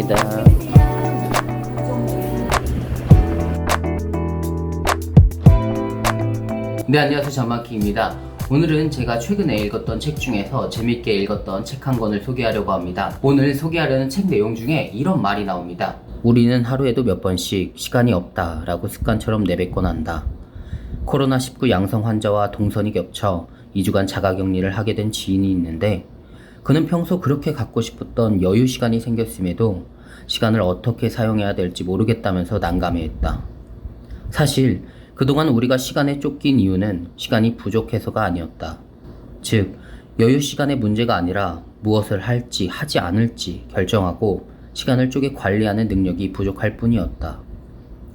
감사합니다. 네, 안녕하세요. 전마키입니다. 오늘은 제가 최근에 읽었던 책 중에서 재밌게 읽었던 책 한 권을 소개하려고 합니다. 오늘 소개하려는 책 내용 중에 이런 말이 나옵니다. 우리는 하루에도 몇 번씩 시간이 없다 라고 습관처럼 내뱉곤 한다. 코로나19 양성 환자와 동선이 겹쳐 2주간 자가격리를 하게 된 지인이 있는데 그는 평소 그렇게 갖고 싶었던 여유 시간이 생겼음에도 시간을 어떻게 사용해야 될지 모르겠다면서 난감해했다. 사실 그동안 우리가 시간에 쫓긴 이유는 시간이 부족해서가 아니었다. 즉, 여유 시간의 문제가 아니라 무엇을 할지 하지 않을지 결정하고 시간을 쪼개 관리하는 능력이 부족할 뿐이었다.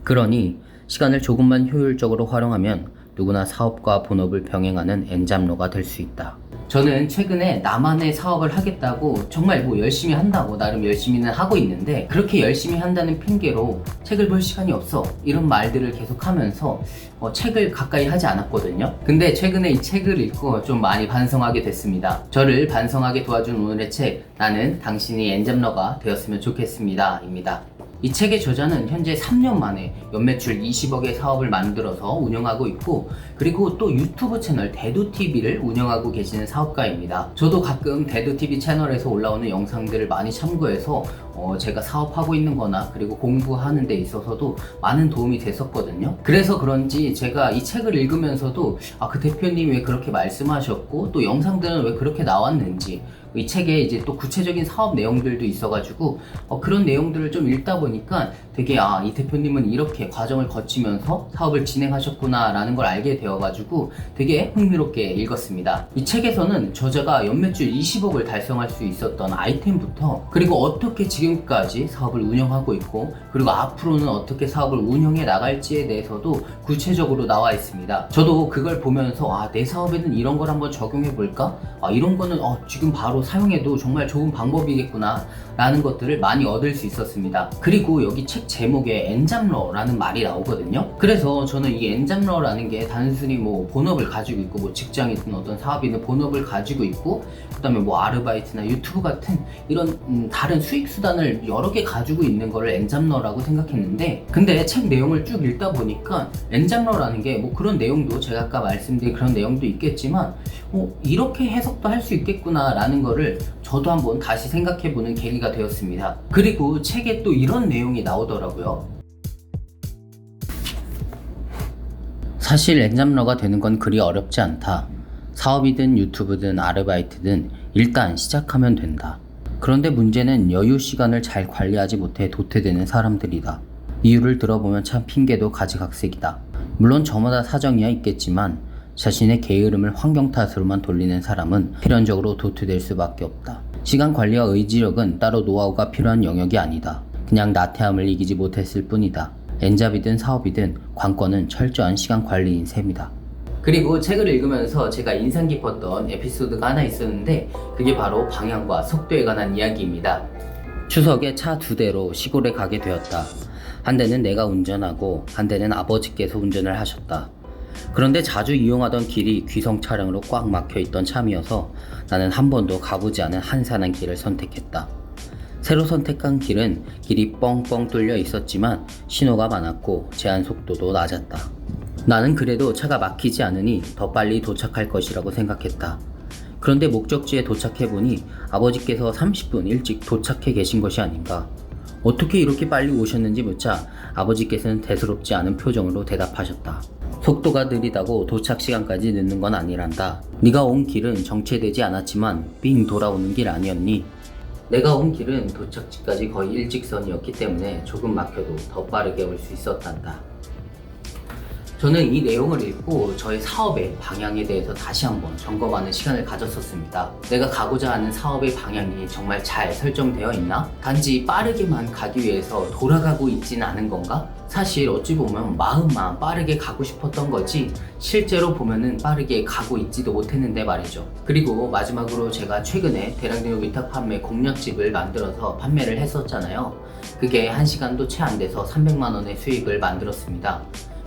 그러니 시간을 조금만 효율적으로 활용하면 누구나 사업과 본업을 병행하는 엔잡러가 될 수 있다. 저는 최근에 나만의 사업을 하겠다고 정말 열심히 한다고 나름 열심히는 하고 있는데 그렇게 열심히 한다는 핑계로 책을 볼 시간이 없어 이런 말들을 계속하면서 책을 가까이 하지 않았거든요. 근데 최근에 이 책을 읽고 좀 많이 반성하게 됐습니다. 저를 반성하게 도와준 오늘의 책, 나는 당신이 엔잡러가 되었으면 좋겠습니다 입니다. 이 책의 저자는 현재 3년 만에 연매출 20억의 사업을 만들어서 운영하고 있고, 그리고 또 유튜브 채널 대두TV를 운영하고 계시는 사업가입니다. 저도 가끔 대두TV 채널에서 올라오는 영상들을 많이 참고해서 제가 사업하고 있는 거나 그리고 공부하는 데 있어서도 많은 도움이 됐었거든요. 그래서 그런지 제가 이 책을 읽으면서도 그 대표님이 왜 그렇게 말씀하셨고 또 영상들은 왜 그렇게 나왔는지, 이 책에 이제 또 구체적인 사업 내용들도 있어가지고 그런 내용들을 좀 읽다 보니까 되게 이 대표님은 이렇게 과정을 거치면서 사업을 진행하셨구나 라는 걸 알게 되어가지고 되게 흥미롭게 읽었습니다. 이 책에서는 저자가 연매출 20억을 달성할 수 있었던 아이템부터, 그리고 어떻게 지금까지 사업을 운영하고 있고 그리고 앞으로는 어떻게 사업을 운영해 나갈지에 대해서도 구체적으로 나와 있습니다. 저도 그걸 보면서 내 사업에는 이런 걸 한번 적용해 볼까? 이런 거는 지금 바로 사용해도 정말 좋은 방법이겠구나 라는 것들을 많이 얻을 수 있었습니다. 그리고 여기 책 제목에 엔잡러라는 말이 나오거든요. 그래서 저는 이 엔잡러라는 게 단순히 본업을 가지고 있고 직장이든 어떤 사업이든 본업을 가지고 있고 그 다음에 아르바이트나 유튜브 같은 이런 다른 수익 수단을 여러 개 가지고 있는 거를 엔잡러라고 생각했는데, 근데 책 내용을 쭉 읽다 보니까 엔잡러라는 게 그런 내용도 제가 아까 말씀드린 그런 내용도 있겠지만 이렇게 해석도 할 수 있겠구나 라는 거를 저도 한번 다시 생각해보는 계기가 되었습니다. 그리고 책에 또 이런 내용이 나오더라고요. 사실 엔잡러가 되는 건 그리 어렵지 않다. 사업이든 유튜브든 아르바이트든 일단 시작하면 된다. 그런데 문제는 여유 시간을 잘 관리하지 못해 도태되는 사람들이다. 이유를 들어보면 참 핑계도 가지각색이다. 물론 저마다 사정이야 있겠지만 자신의 게으름을 환경 탓으로만 돌리는 사람은 필연적으로 도태될 수밖에 없다. 시간 관리와 의지력은 따로 노하우가 필요한 영역이 아니다. 그냥 나태함을 이기지 못했을 뿐이다. 엔잡이든 사업이든 관건은 철저한 시간 관리인 셈이다. 그리고 책을 읽으면서 제가 인상 깊었던 에피소드가 하나 있었는데 그게 바로 방향과 속도에 관한 이야기입니다. 추석에 차 2대로 시골에 가게 되었다. 한 대는 내가 운전하고 한 대는 아버지께서 운전을 하셨다. 그런데 자주 이용하던 길이 귀성 차량으로 꽉 막혀있던 참이어서 나는 한 번도 가보지 않은 한산한 길을 선택했다. 새로 선택한 길은 길이 뻥뻥 뚫려 있었지만 신호가 많았고 제한 속도도 낮았다. 나는 그래도 차가 막히지 않으니 더 빨리 도착할 것이라고 생각했다. 그런데 목적지에 도착해보니 아버지께서 30분 일찍 도착해 계신 것이 아닌가. 어떻게 이렇게 빨리 오셨는지 묻자 아버지께서는 대수롭지 않은 표정으로 대답하셨다. 속도가 느리다고 도착 시간까지 늦는 건 아니란다. 네가 온 길은 정체되지 않았지만 빙 돌아오는 길 아니었니? 내가 온 길은 도착지까지 거의 일직선이었기 때문에 조금 막혀도 더 빠르게 올 수 있었단다. 저는 이 내용을 읽고 저의 사업의 방향에 대해서 다시 한번 점검하는 시간을 가졌었습니다. 내가 가고자 하는 사업의 방향이 정말 잘 설정되어 있나? 단지 빠르게만 가기 위해서 돌아가고 있지는 않은 건가? 사실 어찌 보면 마음만 빠르게 가고 싶었던 거지 실제로 보면은 빠르게 가고 있지도 못했는데 말이죠. 그리고 마지막으로 제가 최근에 대량등록 위탁 판매 공략집을 만들어서 판매를 했었잖아요. 그게 1시간도 채 안 돼서 300만 원의 수익을 만들었습니다.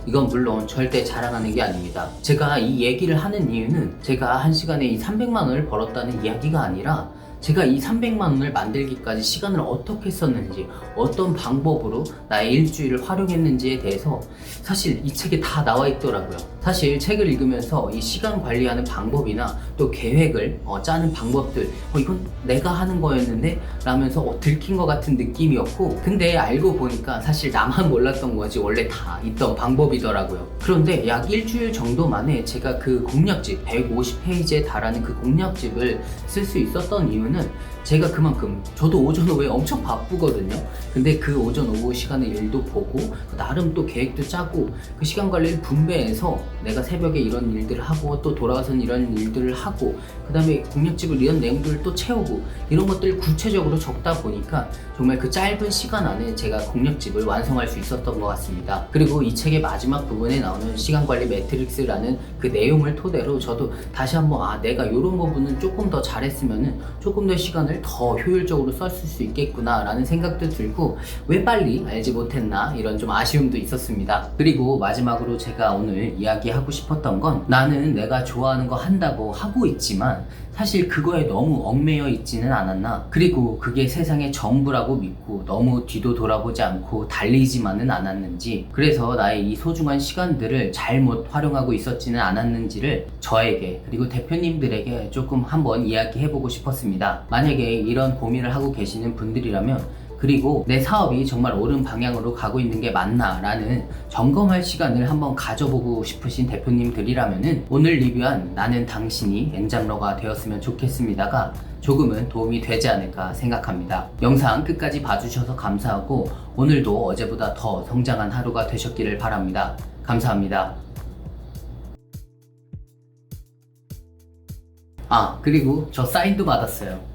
이건 물론 절대 자랑하는 게 아닙니다. 제가 이 얘기를 하는 이유는 제가 1시간에 이 300만 원을 벌었다는 이야기가 아니라 제가 이 300만 원을 만들기까지 시간을 어떻게 썼는지, 어떤 방법으로 나의 일주일을 활용했는지에 대해서 사실 이 책에 다 나와 있더라고요. 사실 책을 읽으면서 이 시간 관리하는 방법이나 또 계획을 짜는 방법들, 이건 내가 하는 거였는데 라면서 들킨 것 같은 느낌이었고, 근데 알고 보니까 사실 나만 몰랐던 거지 원래 다 있던 방법이더라고요. 그런데 약 일주일 정도 만에 제가 그 공략집 150페이지에 달하는 그 공략집을 쓸 수 있었던 이유는 제가 그만큼, 저도 오전 오후에 엄청 바쁘거든요. 근데 그 오전 오후 시간에 일도 보고 나름 또 계획도 짜고 그 시간 관리를 분배해서 내가 새벽에 이런 일들을 하고 또 돌아와서는 이런 일들을 하고 그 다음에 공략집을 이런 내용들을 또 채우고 이런 것들을 구체적으로 적다 보니까 정말 그 짧은 시간 안에 제가 공략집을 완성할 수 있었던 것 같습니다. 그리고 이 책의 마지막 부분에 나오는 시간관리 매트릭스라는 그 내용을 토대로 저도 다시 한번 내가 이런 부분은 조금 더 잘했으면은 조금 더 시간을 더 효율적으로 썼을 수 있겠구나 라는 생각도 들고, 왜 빨리 알지 못했나 이런 좀 아쉬움도 있었습니다. 그리고 마지막으로 제가 오늘 이야기하고 싶었던 건, 나는 내가 좋아하는 거 한다고 하고 있지만 사실 그거에 너무 얽매여 있지는 않았나, 그리고 그게 세상의 전부라고 믿고 너무 뒤도 돌아보지 않고 달리지만은 않았는지, 그래서 나의 이 소중한 시간들을 잘못 활용하고 있었지는 않았는지를 저에게 그리고 대표님들에게 조금 한번 이야기해보고 싶었습니다. 만약에 이런 고민을 하고 계시는 분들이라면, 그리고 내 사업이 정말 옳은 방향으로 가고 있는 게 맞나 라는 점검할 시간을 한번 가져보고 싶으신 대표님들이라면은 오늘 리뷰한 나는 당신이 엔잡러가 되었으면 좋겠습니다가 조금은 도움이 되지 않을까 생각합니다. 영상 끝까지 봐주셔서 감사하고 오늘도 어제보다 더 성장한 하루가 되셨기를 바랍니다. 감사합니다. 그리고 저 사인도 받았어요.